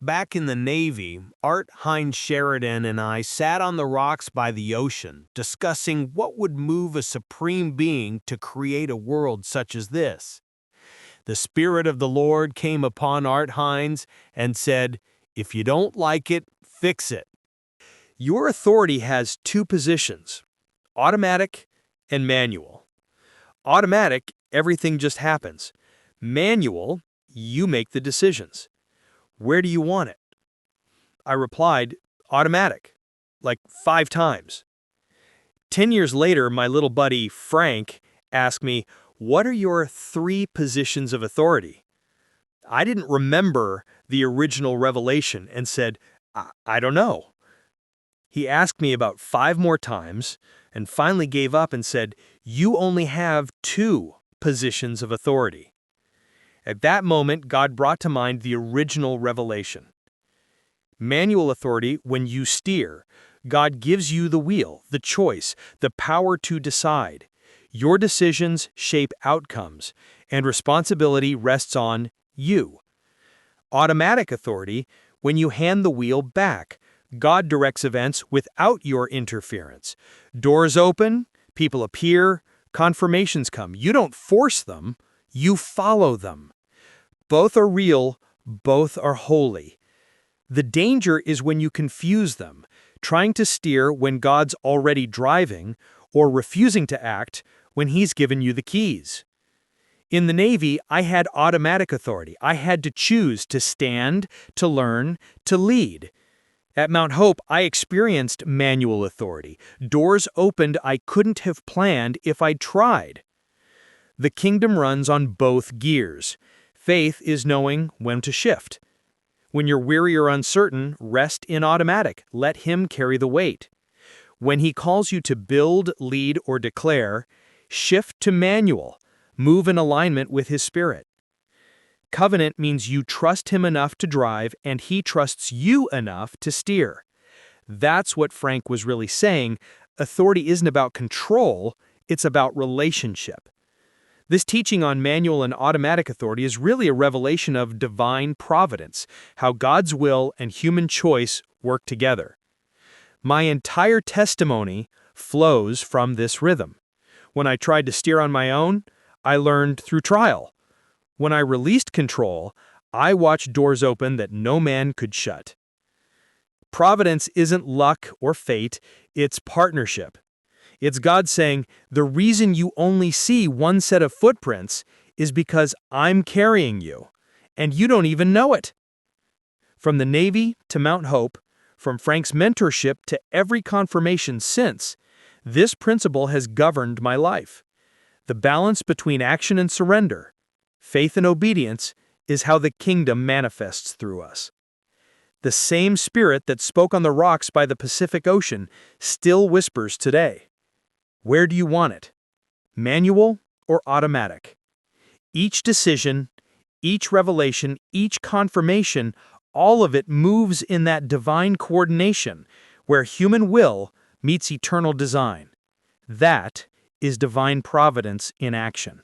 Back in the Navy, Art Hines Sheridan and I sat on the rocks by the ocean, discussing what would move a supreme being to create a world such as this. The Spirit of the Lord came upon Art Hines and said, "If you don't like it, fix it." Your authority has two positions, automatic and manual. Automatic, everything just happens. Manual, you make the decisions. Where do you want it? I replied, automatic, like 5 times. 10 years later, my little buddy, Frank, asked me, "What are your 3 positions of authority?" I didn't remember the original revelation and said, I don't know. He asked me about 5 more times and finally gave up and said, "You only have 2 positions of authority." At that moment, God brought to mind the original revelation. Manual authority, when you steer, God gives you the wheel, the choice, the power to decide. Your decisions shape outcomes, and responsibility rests on you. Automatic authority, when you hand the wheel back, God directs events without your interference. Doors open, people appear, confirmations come. You don't force them, you follow them. Both are real, both are holy. The danger is when you confuse them, trying to steer when God's already driving, or refusing to act when He's given you the keys. In the Navy, I had automatic authority. I had to choose to stand, to learn, to lead. At Mount Hope, I experienced manual authority. Doors opened I couldn't have planned if I'd tried. The kingdom runs on both gears. Faith is knowing when to shift. When you're weary or uncertain, rest in automatic. Let Him carry the weight. When He calls you to build, lead, or declare, shift to manual. Move in alignment with His Spirit. Covenant means you trust Him enough to drive, and He trusts you enough to steer. That's what Frank was really saying. Authority isn't about control, it's about relationship. This teaching on manual and automatic authority is really a revelation of divine providence, how God's will and human choice work together. My entire testimony flows from this rhythm. When I tried to steer on my own, I learned through trial. When I released control, I watched doors open that no man could shut. Providence isn't luck or fate, it's partnership. It's God saying, the reason you only see one set of footprints is because I'm carrying you, and you don't even know it. From the Navy to Mount Hope, from Frank's mentorship to every confirmation since, this principle has governed my life. The balance between action and surrender, faith and obedience, is how the kingdom manifests through us. The same Spirit that spoke on the rocks by the Pacific Ocean still whispers today. Where do you want it? Manual or automatic? Each decision, each revelation, each confirmation, all of it moves in that divine coordination where human will meets eternal design. That is divine providence in action.